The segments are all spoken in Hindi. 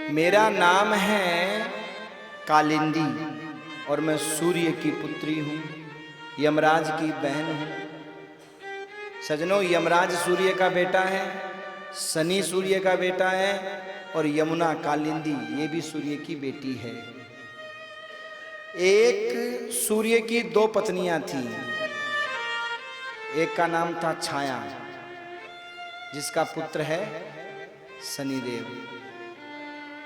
मेरा नाम है कालिंदी और मैं सूर्य की पुत्री हूँ, यमराज की बहन हूँ। सजनों, यमराज सूर्य का बेटा है, शनि सूर्य का बेटा है और यमुना कालिंदी ये भी सूर्य की बेटी है। एक सूर्य की दो पत्नियां थीं। एक का नाम था छाया, जिसका पुत्र है शनिदेव।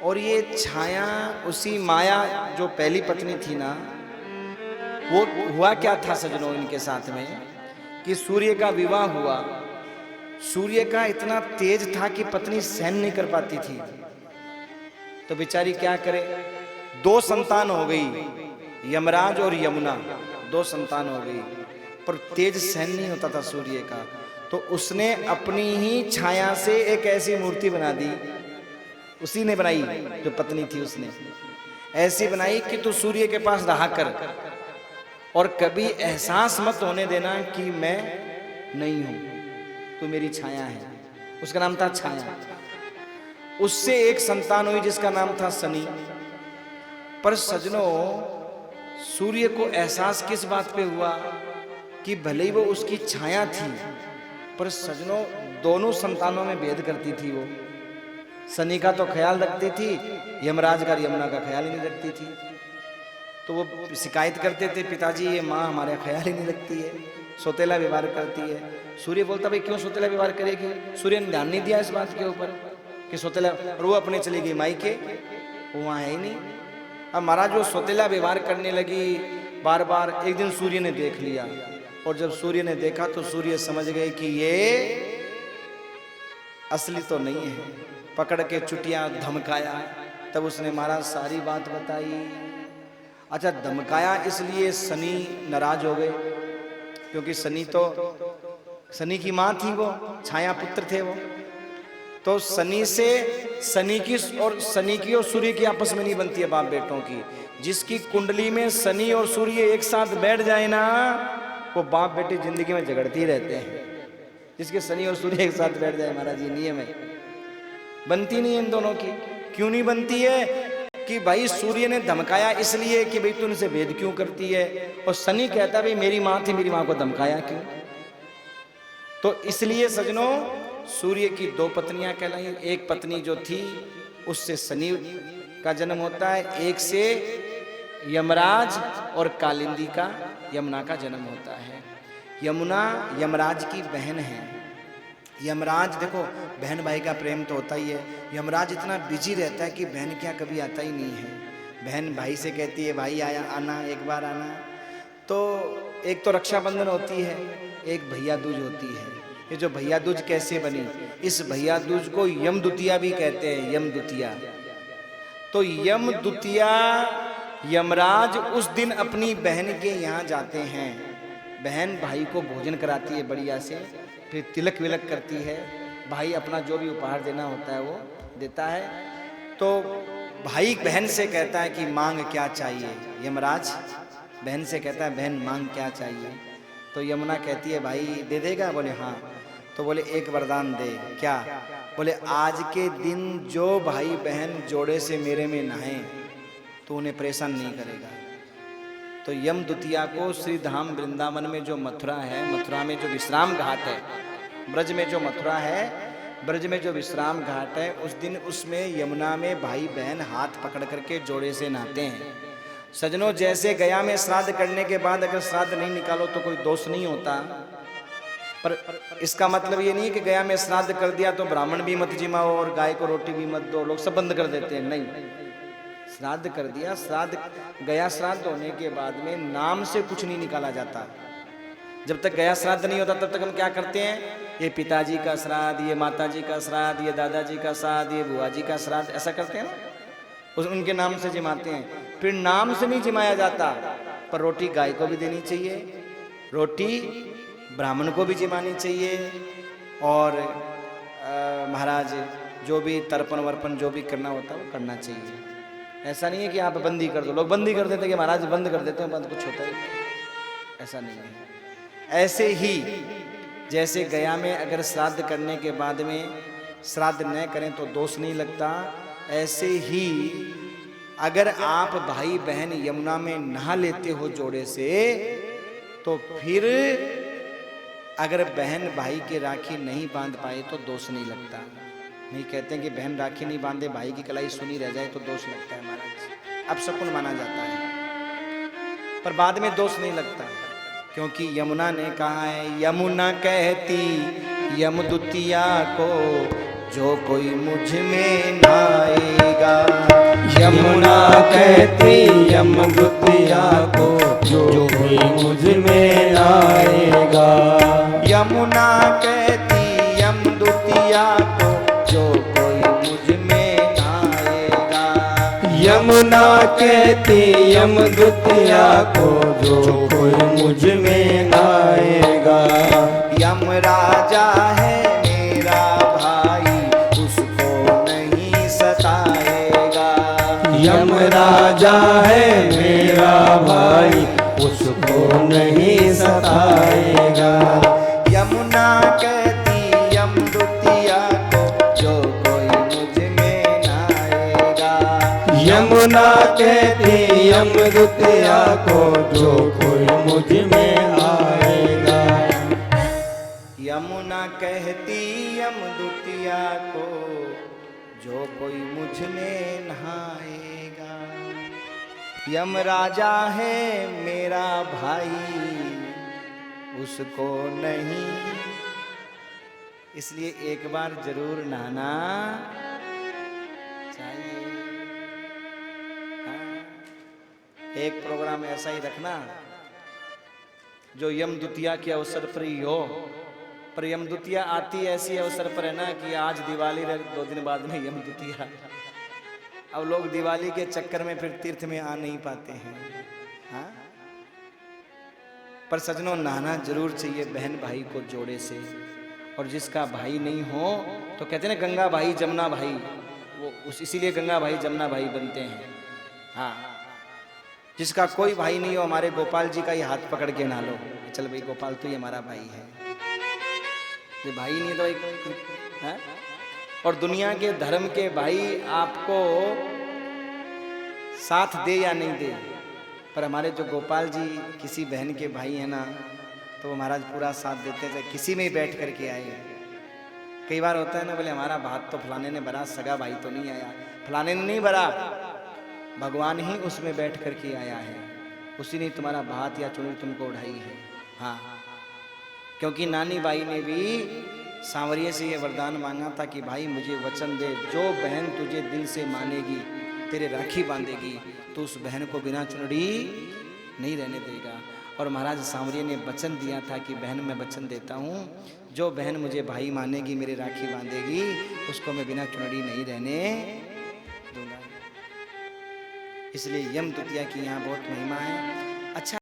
और ये छाया उसी माया जो पहली पत्नी थी ना, वो हुआ क्या था सजनों इनके साथ में कि सूर्य का विवाह हुआ। सूर्य का इतना तेज था कि पत्नी सहन नहीं कर पाती थी, तो बेचारी क्या करे। दो संतान हो गई, यमराज और यमुना, दो संतान हो गई, पर तेज सहन नहीं होता था सूर्य का। तो उसने अपनी ही छाया से एक ऐसी मूर्ति बना दी, उसी ने बनाई, जो पत्नी थी उसने ऐसी बनाई कि तू सूर्य के पास रहा कर और कभी एहसास मत होने देना कि मैं नहीं हूं, तू मेरी छाया है। उसका नाम था छाया। उससे एक संतान हुई जिसका नाम था शनि। पर सजनों, सूर्य को एहसास किस बात पे हुआ कि भले ही वो उसकी छाया थी, पर सजनों दोनों संतानों में भेद करती थी। वो शनि का तो ख्याल रखती थी, यमराज का यमुना का ख्याल ही नहीं रखती थी। तो वो शिकायत करते थे, पिताजी ये माँ हमारा ख्याल ही नहीं रखती है, सौतेला व्यवहार करती है। सूर्य बोलता, भाई क्यों सौतेला व्यवहार करेगी। सूर्य ने ध्यान नहीं दिया इस बात के ऊपर कि सौतेला, और वो अपने चली गई मायके, वो वहाँ है ही नहीं। अब महाराज जो सौतेला व्यवहार करने लगी बार बार, एक दिन सूर्य ने देख लिया, और जब सूर्य ने देखा तो सूर्य समझ गए कि ये असली तो नहीं है। पकड़ के चुटिया धमकाया, तब उसने महाराज सारी बात बताई। अच्छा, धमकाया इसलिए शनि नाराज हो गए, क्योंकि शनि की माँ थी वो, छाया पुत्र थे वो। तो शनि की और सूर्य की आपस में नहीं बनती है बाप बेटों की। जिसकी कुंडली में शनि और सूर्य एक साथ बैठ जाए ना, वो बाप बेटे जिंदगी में झगड़ते ही रहते हैं। जिसके शनि और सूर्य एक साथ बैठ जाए महाराज, ये नियम है। बनती नहीं है इन दोनों की। क्यों नहीं बनती है कि भाई सूर्य ने धमकाया इसलिए कि भाई तू इनसे भेद क्यों करती है, और शनि कहता भाई मेरी माँ थी, मेरी माँ को धमकाया क्यों। तो इसलिए सजनों, सूर्य की दो पत्नियां कहलाई। एक पत्नी जो थी उससे शनि का जन्म होता है, एक से यमराज और कालिंदी का, यमुना का जन्म होता है। यमुना यमराज की बहन है। यमराज देखो, बहन भाई का प्रेम तो होता ही है। यमराज इतना बिजी रहता है कि बहन क्या कभी आता ही नहीं है। बहन भाई से कहती है, भाई आया आना, एक बार आना। तो एक तो रक्षाबंधन होती है, एक भैया दूज होती है। ये जो भैया दूज कैसे बनी, इस भैया दूज को यम द्वितीया भी कहते हैं, यम द्वितीया। तो यम द्वितीया, यमराज उस दिन अपनी बहन के यहाँ जाते हैं। बहन भाई को भोजन कराती है बढ़िया से, फिर तिलक विलक करती है। भाई अपना जो भी उपहार देना होता है वो देता है। तो भाई बहन से कहता है कि मांग क्या चाहिए। यमराज बहन से कहता है, बहन मांग क्या चाहिए। तो यमुना कहती है, भाई दे देगा। बोले हाँ। तो बोले एक वरदान दे। क्या। बोले आज के दिन जो भाई बहन जोड़े से मेरे में नहाए तो उन्हें परेशान नहीं करेगा। तो यम द्वितीया को श्री धाम वृंदावन में जो मथुरा है, मथुरा में जो विश्राम घाट है, ब्रज में जो मथुरा है, ब्रज में जो विश्राम घाट है, उस दिन उसमें यमुना में भाई बहन हाथ पकड़ करके जोड़े से नहाते हैं। सजनों, जैसे गया में श्राद्ध करने के बाद अगर श्राद्ध नहीं निकालो तो कोई दोष नहीं होता, पर इसका मतलब ये नहीं है कि गया में श्राद्ध कर दिया तो ब्राह्मण भी मत जिमाओ और गाय को रोटी भी मत दो। लोग सब बंद कर देते हैं। नहीं, श्राद्ध कर दिया, श्राद्ध गया श्राद्ध होने के बाद में नाम से कुछ नहीं निकाला जाता। जब तक गया श्राद्ध नहीं होता तब तक हम क्या करते हैं, ये पिताजी का श्राद्ध, ये माताजी का श्राद्ध, ये दादाजी का श्राद्ध, ये बुआ जी का श्राद्ध, ऐसा करते हैं ना, उनके नाम से जिमाते हैं। फिर नाम से नहीं जिमाया जाता, पर रोटी गाय को भी देनी चाहिए, रोटी ब्राह्मण को भी जिमानी चाहिए, और महाराज जो भी तर्पण वर्पण जो भी करना होता है वो करना चाहिए। ऐसा नहीं है कि आप बंदी कर दो। लोग बंदी कर देते हैं कि महाराज बंद कर देते हैं, बंद कुछ होता है, ऐसा नहीं है। ऐसे ही जैसे गया में अगर श्राद्ध करने के बाद में श्राद्ध न करें तो दोष नहीं लगता, ऐसे ही अगर आप भाई बहन यमुना में नहा लेते हो जोड़े से, तो फिर अगर बहन भाई की राखी नहीं बांध पाए तो दोष नहीं लगता। नहीं कहते हैं कि बहन राखी नहीं बांधे, भाई की कलाई सुनी रह जाए तो दोष लगता है महाराज। अब शकुन माना जाता है, पर बाद में दोष नहीं लगता, क्योंकि यमुना ने कहा है, यमुना कहती यमदूतिया को, जो कोई मुझ में नहाएगा। यमुना कहती यमदूतिया को, जो कोई मुझ में नहाएगा। यमुना कहती यमदूतिया को, जो कोई मुझ में नहाएगा। यमुना कहती यमदूतिया को, जो कोई मुझ में नहाएगा। यम राजा है मेरा भाई, उसको नहीं सताएगा। यम राजा है मेरा भाई, उसको नहीं सताएगा। यमुना कहती यमदूतिया को, जो कोई मुझ में नहाएगा। यमुना कहती यमदूतिया को, जो कोई मुझ में आएगा। यमुना कहती यमदूतिया को, जो कोई मुझ में नहाएगा। यम राजा है मेरा भाई, उसको नहीं। इसलिए एक बार जरूर नहाना चाहिए। हाँ? एक प्रोग्राम ऐसा ही रखना जो यमदूतिया के अवसर पर ही हो, पर यमदूतिया आती ऐसी अवसर पर है ना कि आज दिवाली रह 2 दिन बाद में यमदूतिया। अब लोग दिवाली के चक्कर में फिर तीर्थ में आ नहीं पाते हैं। हाँ? पर सजनों, नहाना जरूर चाहिए बहन भाई को जोड़े से। और जिसका भाई नहीं हो तो कहते हैं ना, गंगा भाई जमुना भाई, वो इसीलिए गंगा भाई जमुना भाई बनते हैं। हाँ, जिसका कोई भाई नहीं हो, हमारे गोपाल जी का ही हाथ पकड़ के नहा लो, चल भाई गोपाल तू ही हमारा भाई है। ये भाई नहीं तो एक, हाँ? और दुनिया के धर्म के भाई आपको साथ दे या नहीं दे, पर हमारे जो गोपाल जी किसी बहन के भाई हैं ना, तो वो महाराज पूरा साथ देते हैं, चाहे किसी में ही बैठ करके आए। कई बार होता है ना, बोले हमारा भात तो फलाने ने भरा, सगा भाई तो नहीं आया। फलाने ने नहीं भरा, भगवान ही उसमें बैठ करके आया है, उसी ने तुम्हारा भात या चुनरी तुमको उठाई है। हाँ, क्योंकि नानी बाई ने भी सांवरिये से ये वरदान मांगा था कि भाई मुझे वचन दे, जो बहन तुझे दिल से मानेगी, तेरे राखी बांधेगी, तो उस बहन को बिना चुनरी नहीं रहने देगा। और महाराज सांवरिये ने वचन दिया था कि बहन मैं वचन देता हूँ, जो बहन मुझे भाई मानेगी, मेरे राखी बांधेगी, उसको मैं बिना चुनरी नहीं रहने दूंगा। इसलिए यमदूतिया की यहाँ बहुत महिमा है। अच्छा।